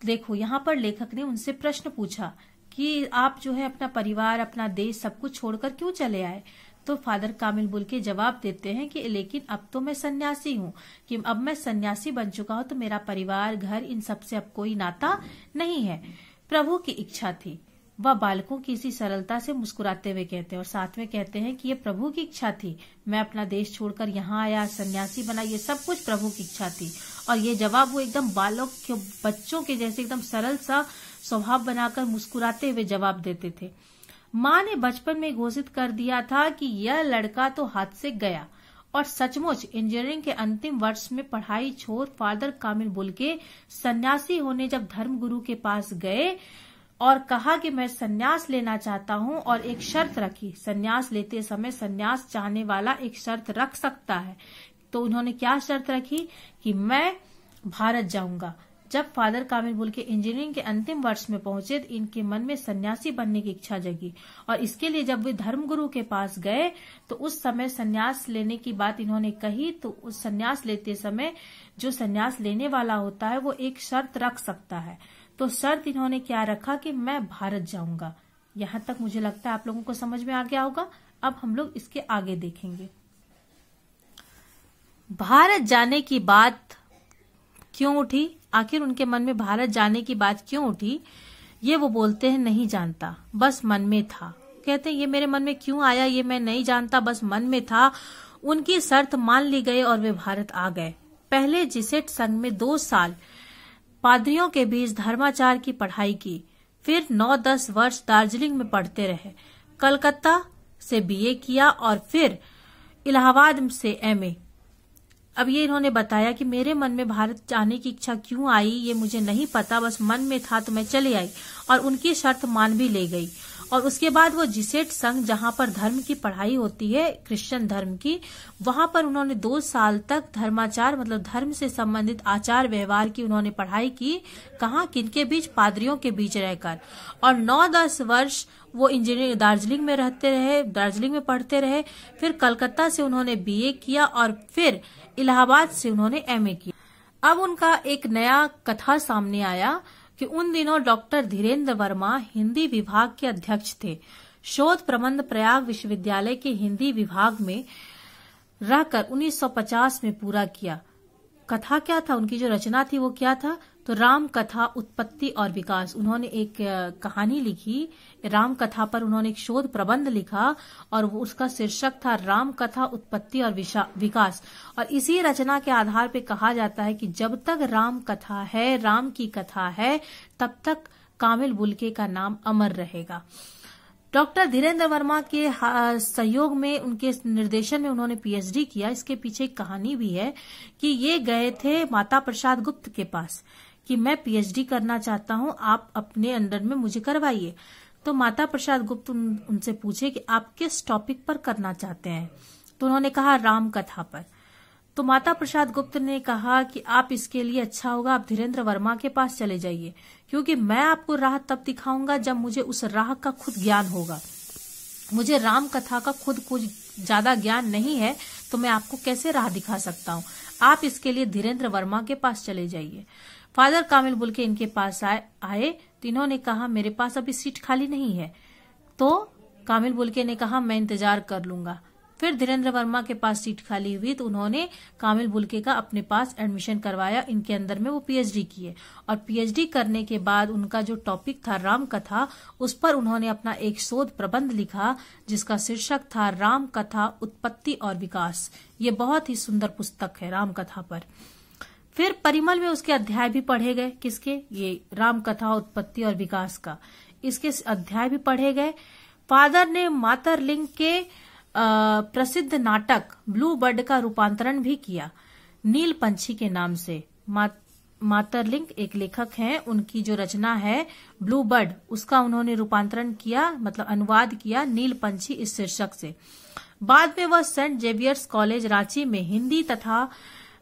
देखो यहाँ पर लेखक ने उनसे प्रश्न पूछा कि आप जो है अपना परिवार, अपना देश, सब कुछ छोड़कर क्यों चले आए? तो फादर कामिल बुल्के जवाब देते हैं कि लेकिन अब तो मैं सन्यासी हूँ, कि अब मैं सन्यासी बन चुका हूँ, तो मेरा परिवार, घर, इन सब से अब कोई नाता नहीं है। प्रभु की इच्छा थी। वह बालकों की इसी सरलता से मुस्कुराते हुए कहते हैं, और साथ में कहते हैं कि ये प्रभु की इच्छा थी। मैं अपना देश छोड़कर यहाँ आया, सन्यासी बना, ये सब कुछ प्रभु की इच्छा थी। और ये जवाब वो एकदम बालक के, बच्चों के जैसे एकदम सरल सा स्वभाव बनाकर मुस्कुराते हुए जवाब देते थे। माँ ने बचपन में घोषित कर दिया था कि यह लड़का तो हाथ से गया, और सचमुच इंजीनियरिंग के अंतिम वर्ष में पढ़ाई छोड़ फादर कामिल बुल्के सन्यासी होने जब धर्मगुरु के पास गए और कहा कि मैं सन्यास लेना चाहता हूँ, और एक शर्त रखी, सन्यास लेते समय सन्यास चाहने वाला एक शर्त रख सकता है। तो उन्होंने क्या शर्त रखी कि मैं भारत जाऊंगा। जब फादर कामिल बुल्के इंजीनियरिंग के अंतिम वर्ष में पहुंचे तो इनके मन में सन्यासी बनने की इच्छा जगी, और इसके लिए जब वे धर्मगुरु के पास गए तो उस समय सन्यास लेने की बात इन्होंने कही। तो उस सन्यास लेते समय जो सन्यास लेने वाला होता है वो एक शर्त रख सकता है। तो शर्त इन्होंने क्या रखा कि मैं भारत जाऊंगा। यहाँ तक मुझे लगता है आप लोगों को समझ में आ गया होगा। अब हम लोग इसके आगे देखेंगे। भारत जाने की बात क्यों उठी, आखिर उनके मन में भारत जाने की बात क्यों उठी, ये वो बोलते हैं नहीं जानता, बस मन में था। कहते हैं ये मेरे मन में क्यों आया ये मैं नहीं जानता, बस मन में था। उनकी शर्त मान ली गई और वे भारत आ गए। पहले जिसेट संघ में 2 साल पादरियों के बीच धर्माचार की पढ़ाई की, फिर 9-10 वर्ष दार्जिलिंग में पढ़ते रहे। कलकत्ता से बीए किया और फिर इलाहाबाद से एमए। अब ये इन्होंने बताया कि मेरे मन में भारत जाने की इच्छा क्यों आई ये मुझे नहीं पता, बस मन में था तो मैं चले आई और उनकी शर्त मान भी ले गई। और उसके बाद वो जिसेट संघ, जहां पर धर्म की पढ़ाई होती है, क्रिश्चियन धर्म की, वहां पर उन्होंने 2 साल तक धर्माचार मतलब धर्म से संबंधित आचार व्यवहार की उन्होंने पढ़ाई की। कहाँ? किनके बीच? पादरियों के बीच रहकर। और 9-10 वर्ष वो इंजीनियरिंग दार्जिलिंग में रहते रहे, दार्जिलिंग में पढ़ते रहे। फिर कलकत्ता से उन्होंने बीए किया और फिर इलाहाबाद से उन्होंने एमए किया। अब उनका एक नया कथा सामने आया कि उन दिनों डॉक्टर धीरेन्द्र वर्मा हिंदी विभाग के अध्यक्ष थे। शोध प्रबंध प्रयाग विश्वविद्यालय के हिंदी विभाग में रहकर 1950 में पूरा किया। कथा क्या था? उनकी जो रचना थी वो क्या था? तो राम कथा उत्पत्ति और विकास। उन्होंने एक कहानी लिखी, राम कथा पर उन्होंने एक शोध प्रबंध लिखा और उसका शीर्षक था राम कथा उत्पत्ति और विकास। और इसी रचना के आधार पे कहा जाता है कि जब तक राम कथा है, राम की कथा है, तब तक कामिल बुल्के का नाम अमर रहेगा। डॉक्टर धीरेन्द्र वर्मा के सहयोग में, उनके निर्देशन में उन्होंने पीएचडी किया। इसके पीछे एक कहानी भी है कि ये गए थे माता प्रसाद गुप्त के पास कि मैं पीएचडी करना चाहता हूं, आप अपने अंडर में मुझे करवाइए। तो माता प्रसाद गुप्त उनसे पूछे कि आप किस टॉपिक पर करना चाहते हैं? तो उन्होंने कहा राम कथा पर। तो माता प्रसाद गुप्त ने कहा कि आप इसके लिए अच्छा होगा आप धीरेन्द्र वर्मा के पास चले जाइए, क्योंकि मैं आपको राह तब दिखाऊंगा जब मुझे उस राह का खुद ज्ञान होगा। मुझे राम कथा का खुद कुछ ज्यादा ज्ञान नहीं है, तो मैं आपको कैसे राह दिखा सकता हूँ। आप इसके लिए धीरेन्द्र वर्मा के पास चले जाइए। फादर कामिल बुल्के इनके पास आए तो इन्होंने कहा मेरे पास अभी सीट खाली नहीं है। तो कामिल बुल्के ने कहा मैं इंतजार कर लूंगा। फिर धीरेन्द्र वर्मा के पास सीट खाली हुई तो उन्होंने कामिल बुल्के का अपने पास एडमिशन करवाया। इनके अंदर में वो पीएचडी किए और पीएचडी करने के बाद उनका जो टॉपिक था राम कथा, उस पर उन्होंने अपना एक शोध प्रबंध लिखा जिसका शीर्षक था राम कथा उत्पत्ति और विकास। ये बहुत ही सुंदर पुस्तक है राम कथा पर। फिर परिमल में उसके अध्याय भी पढ़े गए। किसके? ये राम कथा उत्पत्ति और विकास का, इसके अध्याय भी पढ़े गए। फादर ने मातरलिंग के प्रसिद्ध नाटक ब्लू बर्ड का रूपांतरण भी किया नील पंछी के नाम से। मातरलिंग एक लेखक हैं, उनकी जो रचना है ब्लू बर्ड, उसका उन्होंने रूपांतरण किया, मतलब अनुवाद किया नील पंछी इस शीर्षक से। बाद में वह सेंट जेवियर्स कॉलेज रांची में हिंदी तथा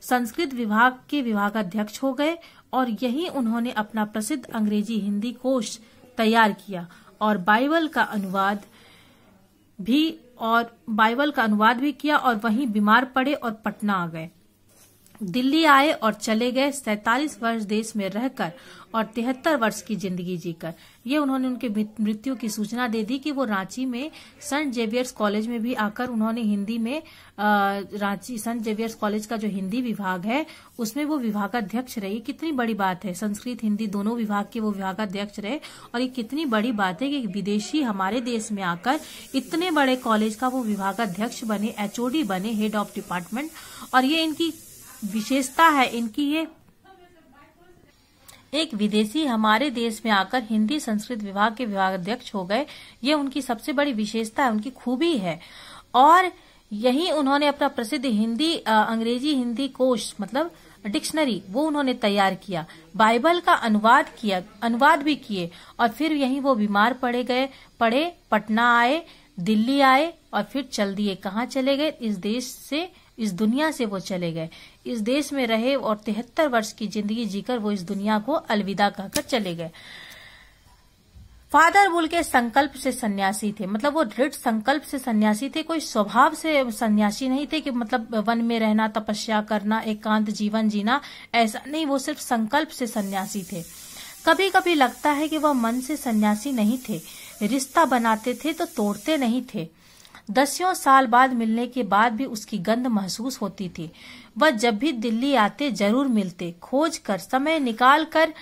संस्कृत विभाग के विभागाध्यक्ष हो गए और यहीं उन्होंने अपना प्रसिद्ध अंग्रेजी हिंदी कोश तैयार किया और बाइबल का अनुवाद भी किया और वहीं बीमार पड़े और पटना आ गए। दिल्ली आए और चले गए 47 वर्ष देश में रहकर और 73 वर्ष की जिंदगी जीकर। ये उन्होंने उनके मृत्यु की सूचना दे दी कि वो रांची में सेंट जेवियर्स कॉलेज में भी आकर उन्होंने हिंदी में रांची सेंट जेवियर्स कॉलेज का जो हिंदी विभाग है उसमें वो विभागाध्यक्ष रहे। कितनी बड़ी बात है, संस्कृत हिंदी दोनों विभाग के वो विभागाध्यक्ष रहे। और ये कितनी बड़ी बात है कि विदेशी हमारे देश में आकर इतने बड़े कॉलेज का वो विभागाध्यक्ष बने, एचओडी बने, हेड ऑफ डिपार्टमेंट। और ये इनकी विशेषता है इनकी, ये एक विदेशी हमारे देश में आकर हिंदी संस्कृत विभाग के विभागाध्यक्ष हो गए। ये उनकी सबसे बड़ी विशेषता है, उनकी खूबी है। और यही उन्होंने अपना प्रसिद्ध हिंदी अंग्रेजी हिंदी कोश मतलब डिक्शनरी वो उन्होंने तैयार किया। बाइबल का अनुवाद भी किए और फिर यहीं वो बीमार पड़े, पटना आए, दिल्ली आए और फिर चल दिए। कहाँ चले गए? इस दुनिया से वो चले गए। इस देश में रहे और 73 वर्ष की जिंदगी जीकर वो इस दुनिया को अलविदा कहकर चले गए। फादर बुल्के संकल्प से सन्यासी थे, मतलब वो दृढ़ संकल्प से सन्यासी थे। कोई स्वभाव से सन्यासी नहीं थे कि मतलब वन में रहना, तपस्या करना, एकांत जीवन जीना, ऐसा नहीं। वो सिर्फ संकल्प से सन्यासी थे। कभी कभी लगता है कि वह मन से सन्यासी नहीं थे, रिश्ता बनाते थे तो तोड़ते नहीं थे। 10 साल बाद मिलने के बाद भी उसकी गंध महसूस होती थी। वह जब भी दिल्ली आते जरूर मिलते, खोज कर, समय निकाल कर,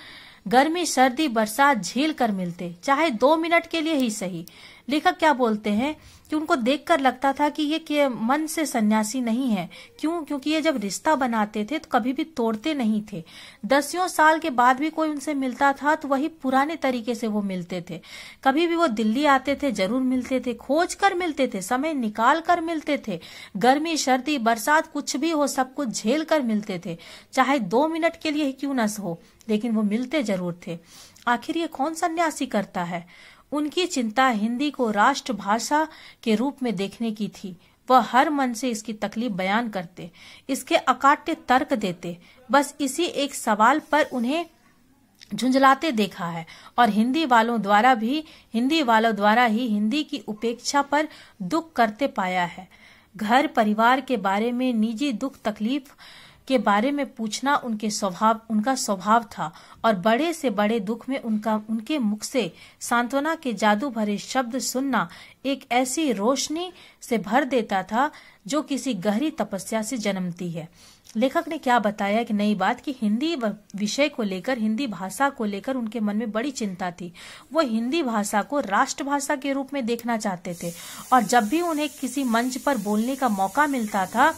गर्मी सर्दी बरसात झेल कर मिलते, चाहे 2 मिनट के लिए ही सही। लेखक क्या बोलते हैं कि उनको देखकर लगता था कि ये मन से सन्यासी नहीं है। क्यों? क्योंकि ये जब रिश्ता बनाते थे तो कभी भी तोड़ते नहीं थे। 10 साल के बाद भी कोई उनसे मिलता था तो वही पुराने तरीके से वो मिलते थे। कभी भी वो दिल्ली आते थे जरूर मिलते थे, खोज कर मिलते थे, समय निकाल कर मिलते थे। गर्मी सर्दी बरसात कुछ भी हो सब कुछ झेल कर मिलते थे, चाहे 2 मिनट के लिए ही क्यों न हो, लेकिन वो मिलते जरूर थे। आखिर ये कौन सन्यासी करता है? उनकी चिंता हिंदी को राष्ट्रभाषा के रूप में देखने की थी। वह हर मन से इसकी तकलीफ बयान करते, इसके अकाट्य तर्क देते। बस इसी एक सवाल पर उन्हें झुंझलाते देखा है और हिंदी वालों द्वारा ही हिंदी की उपेक्षा पर दुख करते पाया है। घर परिवार के बारे में, निजी दुख तकलीफ के बारे में पूछना उनका स्वभाव था और बड़े से बड़े दुख में उनके मुख से सांत्वना के जादू भरे शब्द सुनना एक ऐसी रोशनी से भर देता था जो किसी गहरी तपस्या से जन्मती है। लेखक ने क्या बताया कि नई बात कि हिंदी विषय को लेकर, हिंदी भाषा को लेकर उनके मन में बड़ी चिंता थी। वो हिंदी भाषा को राष्ट्रभाषा के रूप में देखना चाहते थे और जब भी उन्हें किसी मंच पर बोलने का मौका मिलता था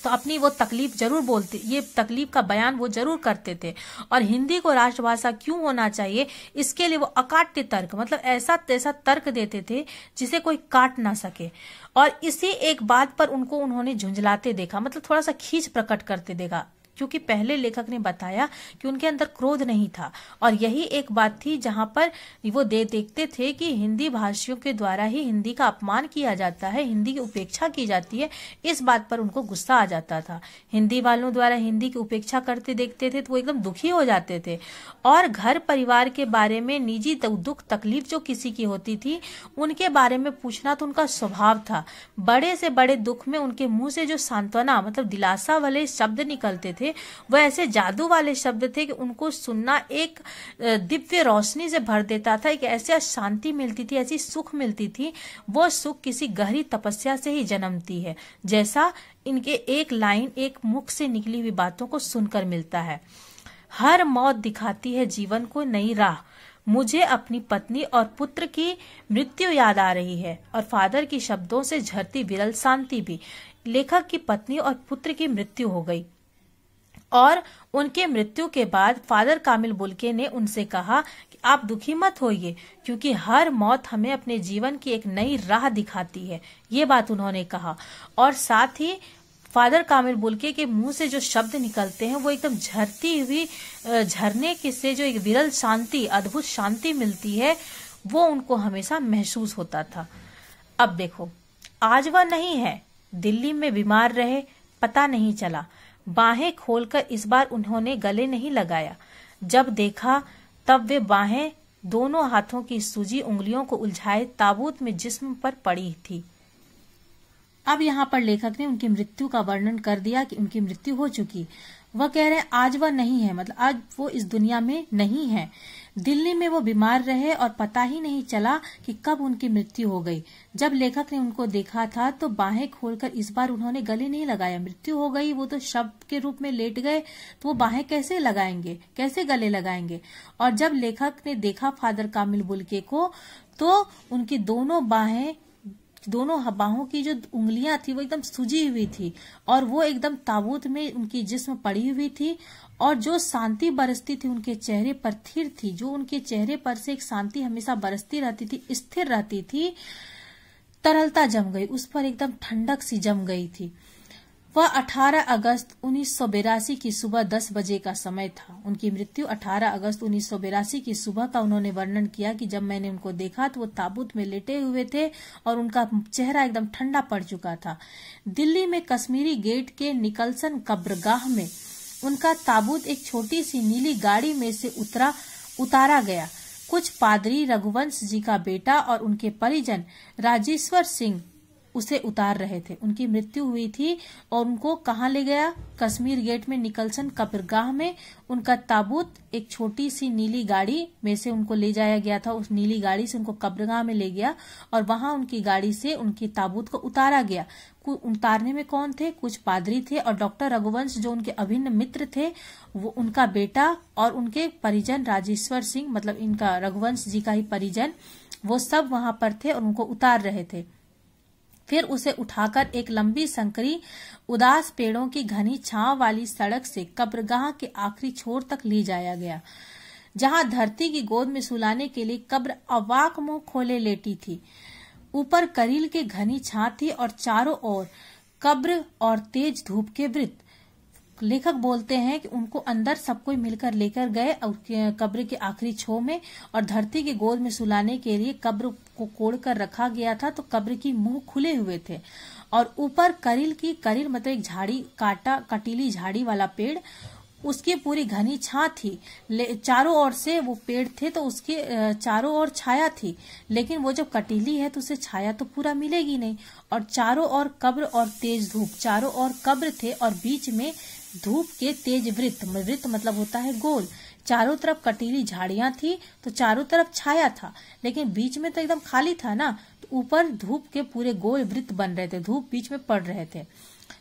तो अपनी वो तकलीफ जरूर बोलते, ये तकलीफ का बयान वो जरूर करते थे। और हिंदी को राष्ट्रभाषा क्यों होना चाहिए इसके लिए वो अकाट्य तर्क, मतलब ऐसा तैसा तर्क देते थे जिसे कोई काट ना सके। और इसी एक बात पर उन्होंने झुंझलाते देखा, मतलब थोड़ा सा खींच प्रकट करते देखा, क्योंकि पहले लेखक ने बताया कि उनके अंदर क्रोध नहीं था और यही एक बात थी जहां पर वो देखते थे कि हिंदी भाषियों के द्वारा ही हिंदी का अपमान किया जाता है, हिंदी की उपेक्षा की जाती है। इस बात पर उनको गुस्सा आ जाता था। हिंदी वालों द्वारा हिंदी की उपेक्षा करते देखते थे तो वो एकदम दुखी हो जाते थे। और घर परिवार के बारे में, निजी दुख तकलीफ जो किसी की होती थी उनके बारे में पूछना तो उनका स्वभाव था। बड़े से बड़े दुख में उनके मुंह से जो सांत्वना, मतलब दिलासा वाले शब्द निकलते थे वह ऐसे जादू वाले शब्द थे कि उनको सुनना एक दिव्य रोशनी से भर देता था। एक ऐसी शांति मिलती थी, ऐसी सुख मिलती थी। वो सुख किसी गहरी तपस्या से ही जन्मती है, जैसा इनके एक लाइन, एक मुख से निकली हुई बातों को सुनकर मिलता है। हर मौत दिखाती है जीवन को नई राह। मुझे अपनी पत्नी और पुत्र की मृत्यु याद आ रही है और फादर की शब्दों से झरती विरल शांति भी। लेखक की पत्नी और पुत्र की मृत्यु हो गई और उनके मृत्यु के बाद फादर कामिल बुल्के ने उनसे कहा कि आप दुखी मत होइए, क्योंकि हर मौत हमें अपने जीवन की एक नई राह दिखाती है। ये बात उन्होंने कहा और साथ ही फादर कामिल बुल्के के मुंह से जो शब्द निकलते हैं वो एकदम झरती हुई झरने के से जो एक विरल शांति, अद्भुत शांति मिलती है, वो उनको हमेशा महसूस होता था। अब देखो, आज वह नहीं है, दिल्ली में बीमार रहे, पता नहीं चला। बाहें खोलकर इस बार उन्होंने गले नहीं लगाया। जब देखा तब वे बाहें दोनों हाथों की सूजी उंगलियों को उलझाए ताबूत में जिस्म पर पड़ी थी। अब यहाँ पर लेखक ने उनकी मृत्यु का वर्णन कर दिया कि उनकी मृत्यु हो चुकी। वह कह रहे हैं आज वह नहीं है, मतलब आज वो इस दुनिया में नहीं है। दिल्ली में वो बीमार रहे और पता ही नहीं चला कि कब उनकी मृत्यु हो गई। जब लेखक ने उनको देखा था तो बाहें खोलकर इस बार उन्होंने गले नहीं लगाया। मृत्यु हो गई, वो तो शब्द के रूप में लेट गए, तो वो बाहें कैसे लगाएंगे, कैसे गले लगाएंगे। और जब लेखक ने देखा फादर कामिल बुल्के को तो उनकी दोनों बाहों की जो उंगलियां थी वो एकदम सूजी हुई थी और वो एकदम ताबूत में उनकी जिस्म पड़ी हुई थी और जो शांति बरसती थी उनके चेहरे पर स्थिर थी। जो उनके चेहरे पर से एक शांति हमेशा बरसती रहती थी, स्थिर रहती थी, तरलता जम गई, उस पर एकदम ठंडक सी जम गई थी। वह 18 अगस्त 1982 की सुबह 10 बजे का समय था। उनकी मृत्यु 18 अगस्त 1982 की सुबह का उन्होंने वर्णन किया कि जब मैंने उनको देखा तो वो ताबूत में लेटे हुए थे और उनका चेहरा एकदम ठंडा पड़ चुका था। दिल्ली में कश्मीरी गेट के निकलसन कब्रगाह में उनका ताबूत एक छोटी सी नीली गाड़ी में से उतारा गया। कुछ पादरी, रघुवंश जी का बेटा और उनके परिजन राजेश्वर सिंह उसे उतार रहे थे। उनकी मृत्यु हुई थी और उनको कहाँ ले गया? कश्मीर गेट में निकलसन कब्रगाह में उनका ताबूत एक छोटी सी नीली गाड़ी में से उनको ले जाया गया था। उस नीली गाड़ी से उनको कब्रगाह में ले गया और वहां उनकी गाड़ी से उनकी ताबूत को उतारा गया। उतारने में कौन थे? कुछ पादरी थे और डॉक्टर रघुवंश जो उनके अभिन्न मित्र थे, वो उनका बेटा और उनके परिजन राजेश्वर सिंह, मतलब इनका रघुवंश जी का ही परिजन, वो सब वहां पर थे और उनको उतार रहे थे। फिर उसे उठाकर एक लंबी संकरी उदास पेड़ों की घनी छांव वाली सड़क से कब्रगाह के आखिरी छोर तक ले जाया गया, जहां धरती की गोद में सुलाने के लिए कब्र अवाक मुंह खोले लेटी थी। ऊपर करील के घनी छां थी और चारों ओर कब्र और तेज धूप के वृत्त। लेखक बोलते हैं कि उनको अंदर सब कोई मिलकर लेकर गए और कब्र के आखिरी छो में, और धरती के गोद में सुलाने के लिए कब्र को कोड़ कर रखा गया था, तो कब्र की मुंह खुले हुए थे। और ऊपर करील मतलब एक झाड़ी, कटीली झाड़ी वाला पेड़, उसकी पूरी घनी छां थी। चारों ओर से वो पेड़ थे तो उसके चारों ओर छाया थी, लेकिन वो जब कटीली है तो उसे छाया तो पूरा मिलेगी नहीं। और चारों ओर कब्र और तेज धूप, चारों ओर कब्र थे और बीच में धूप के तेज वृत्त मतलब होता है गोल। चारों तरफ कटीली झाड़ियां थी तो चारों तरफ छाया था, लेकिन बीच में तो एकदम खाली था ना, तो ऊपर धूप के पूरे गोल वृत्त बन रहे थे, धूप बीच में पड़ रहे थे।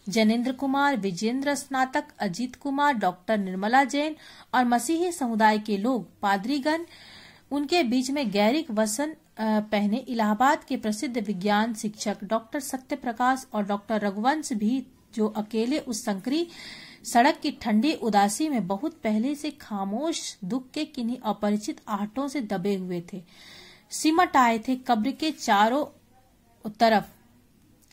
जनेन्द्र कुमार, विजेंद्र स्नातक, अजीत कुमार, डॉक्टर निर्मला जैन और मसीही समुदाय के लोग, पादरीगण, उनके बीच में गैरिक वसन पहने इलाहाबाद के प्रसिद्ध विज्ञान शिक्षक डॉक्टर सत्यप्रकाश और डॉक्टर रघुवंश भी, जो अकेले उस संकरी सड़क की ठंडी उदासी में बहुत पहले से खामोश दुख के किन्हीं अपरिचित आहटों से दबे हुए थे, सिमट आए थे कब्र के चारों तरफ।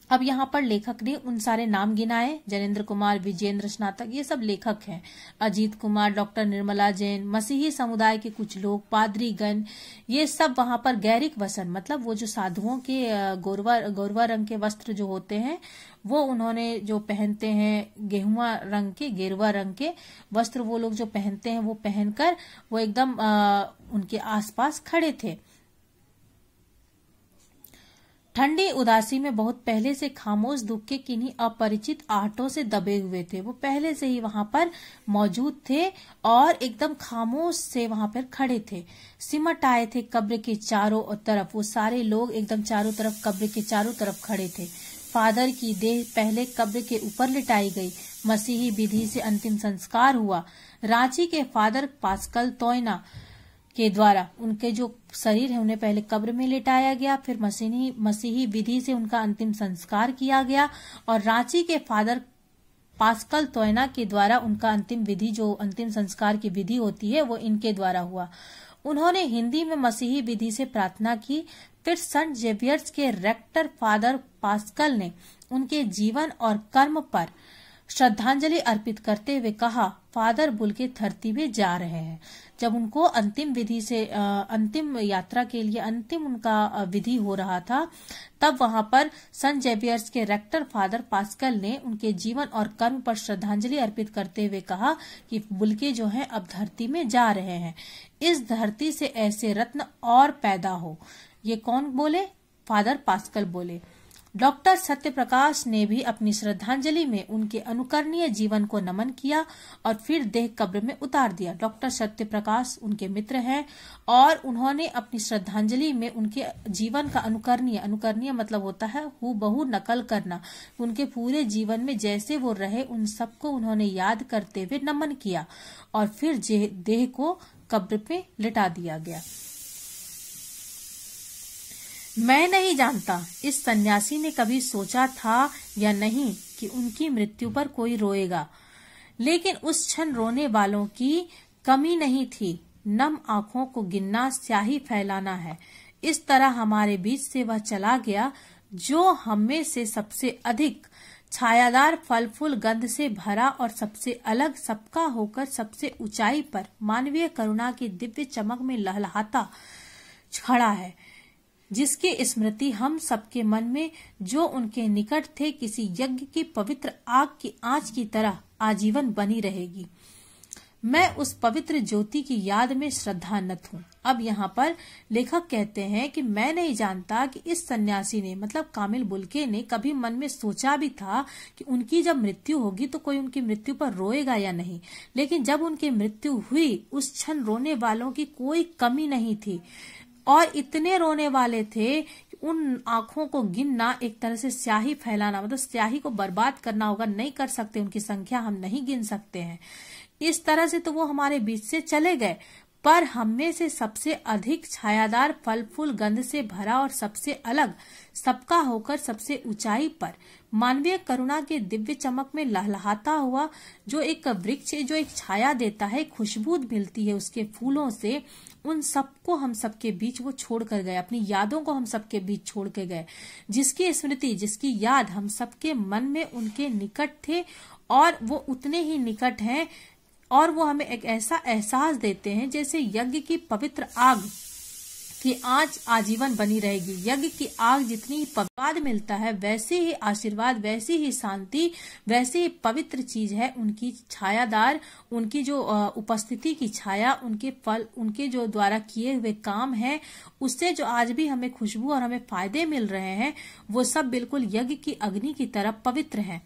अब यहाँ पर लेखक ने उन सारे नाम गिनाए, जनेन्द्र कुमार, विजेंद्र स्नातक, ये सब लेखक हैं। अजीत कुमार, डॉक्टर निर्मला जैन, मसीही समुदाय के कुछ लोग, पादरीगण, ये सब वहां पर गैरिक वसन मतलब वो जो साधुओं के गोरवा रंग के वस्त्र जो होते हैं, वो उन्होंने जो पहनते हैं गेरुआ रंग के वस्त्र, वो लोग जो पहनते हैं वो पहनकर वो एकदम उनके आसपास खड़े थे। ठंडी उदासी में बहुत पहले से खामोश दुख के किन्हीं अपरिचित आहटों से दबे हुए थे। वो पहले से ही वहां पर मौजूद थे और एकदम खामोश से वहां पर खड़े थे। सिमट आए थे कब्र के चारों तरफ, वो सारे लोग एकदम चारों तरफ, कब्र के चारों तरफ खड़े थे। फादर की देह पहले कब्र के ऊपर लिटाई गई, मसीही विधि से अंतिम संस्कार हुआ। रांची के फादर पास्कल तोयना के द्वारा उनके जो शरीर है उन्हें पहले कब्र में लेटाया गया, फिर मसीही विधि से उनका अंतिम संस्कार किया गया, और रांची के फादर पास्कल तोयना के द्वारा उनका अंतिम विधि, जो अंतिम संस्कार की विधि होती है, वो इनके द्वारा हुआ। उन्होंने हिंदी में मसीही विधि से प्रार्थना की। फिर सेंट जेवियर्स के रेक्टर फादर पास्कल ने उनके जीवन और कर्म पर श्रद्धांजलि अर्पित करते हुए कहा, फादर बुल्के धरती में जा रहे हैं। जब उनको अंतिम विधि से अंतिम यात्रा के लिए अंतिम उनका विधि हो रहा था, तब वहां पर सेंट जेवियर्स के रेक्टर फादर पास्कल ने उनके जीवन और कर्म पर श्रद्धांजलि अर्पित करते हुए कहा कि बुल्के जो हैं अब धरती में जा रहे हैं। इस धरती से ऐसे रत्न और पैदा हो। ये कौन बोले? फादर पास्कल बोले। डॉक्टर सत्यप्रकाश ने भी अपनी श्रद्धांजलि में उनके अनुकरणीय जीवन को नमन किया और फिर देह कब्र में उतार दिया। डॉक्टर सत्यप्रकाश उनके मित्र हैं और उन्होंने अपनी श्रद्धांजलि में उनके जीवन का अनुकरणीय मतलब होता है हूबहू नकल करना, उनके पूरे जीवन में जैसे वो रहे उन सबको उन्होंने याद करते हुए नमन किया और फिर देह को कब्र पे लिटा दिया गया। मैं नहीं जानता इस सन्यासी ने कभी सोचा था या नहीं कि उनकी मृत्यु पर कोई रोएगा, लेकिन उस क्षण रोने वालों की कमी नहीं थी। नम आंखों को गिनना स्याही फैलाना है। इस तरह हमारे बीच से वह चला गया जो हमें से सबसे अधिक छायादार फल फूल गंध से भरा और सबसे अलग सबका होकर सबसे ऊंचाई पर मानवीय करुणा की दिव्य चमक में लहलहाता खड़ा है, जिसकी स्मृति हम सबके मन में जो उनके निकट थे किसी यज्ञ की पवित्र आग की आंच की तरह आजीवन बनी रहेगी। मैं उस पवित्र ज्योति की याद में श्रद्धान्वित हूँ। अब यहाँ पर लेखक कहते हैं कि मैं नहीं जानता कि इस सन्यासी ने मतलब कामिल बुल्के ने कभी मन में सोचा भी था कि उनकी जब मृत्यु होगी तो कोई उनकी मृत्यु पर रोएगा या नहीं, लेकिन जब उनकी मृत्यु हुई उस क्षण रोने वालों की कोई कमी नहीं थी और इतने रोने वाले थे कि उन आंखों को गिनना एक तरह से स्याही फैलाना, मतलब स्याही को बर्बाद करना होगा, नहीं कर सकते, उनकी संख्या हम नहीं गिन सकते हैं। इस तरह से तो वो हमारे बीच से चले गए, पर हमें से सबसे अधिक छायादार, फल फूल गंध से भरा और सबसे अलग, सबका होकर सबसे ऊंचाई पर मानवीय करुणा के दिव्य चमक में लहलहाता हुआ जो एक वृक्ष जो एक छाया देता है, खुशबू मिलती है उसके फूलों से, उन सबको हम सबके बीच वो छोड़ कर गए, अपनी यादों को हम सबके बीच छोड़ के गए, जिसकी स्मृति, जिसकी याद हम सबके मन में उनके निकट थे और वो उतने ही निकट हैं और वो हमें एक ऐसा एहसास देते हैं जैसे यज्ञ की पवित्र आग की आज आजीवन बनी रहेगी। यज्ञ की आग जितनी पवित्र मिलता है वैसे ही आशीर्वाद, वैसी ही शांति, वैसी ही पवित्र चीज है उनकी छायादार, उनकी जो उपस्थिति की छाया, उनके फल, उनके जो द्वारा किए हुए काम हैं, उससे जो आज भी हमें खुशबू और हमें फायदे मिल रहे हैं, वो सब बिल्कुल यज्ञ की अग्नि की तरह पवित्र हैं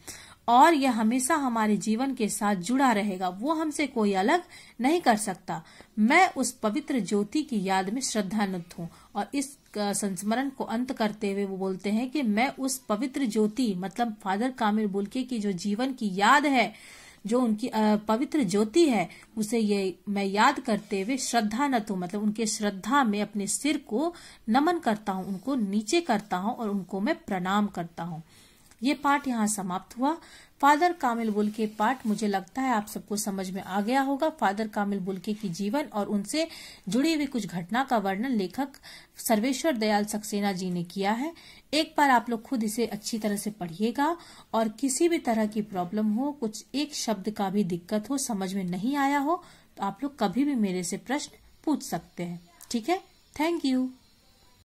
और यह हमेशा हमारे जीवन के साथ जुड़ा रहेगा। वो हमसे कोई अलग नहीं कर सकता। मैं उस पवित्र ज्योति की याद में श्रद्धान्वित हूँ। और इस संस्मरण को अंत करते हुए वो बोलते हैं कि मैं उस पवित्र ज्योति मतलब फादर कामिल बुल्के की जो जीवन की याद है, जो उनकी पवित्र ज्योति है, उसे ये मैं याद करते हुए श्रद्धान्वित हूँ, मतलब उनके श्रद्धा में अपने सिर को नमन करता हूँ, उनको नीचे करता हूँ और उनको मैं प्रणाम करता हूँ। ये पाठ यहाँ समाप्त हुआ। फादर कामिल बुल्के पाठ मुझे लगता है आप सबको समझ में आ गया होगा। फादर कामिल बुल्के की जीवन और उनसे जुड़ी हुई कुछ घटना का वर्णन लेखक सर्वेश्वर दयाल सक्सेना जी ने किया है। एक बार आप लोग खुद इसे अच्छी तरह से पढ़िएगा और किसी भी तरह की प्रॉब्लम हो, कुछ एक शब्द का भी दिक्कत हो, समझ में नहीं आया हो, तो आप लोग कभी भी मेरे से प्रश्न पूछ सकते हैं। ठीक है, थैंक यू।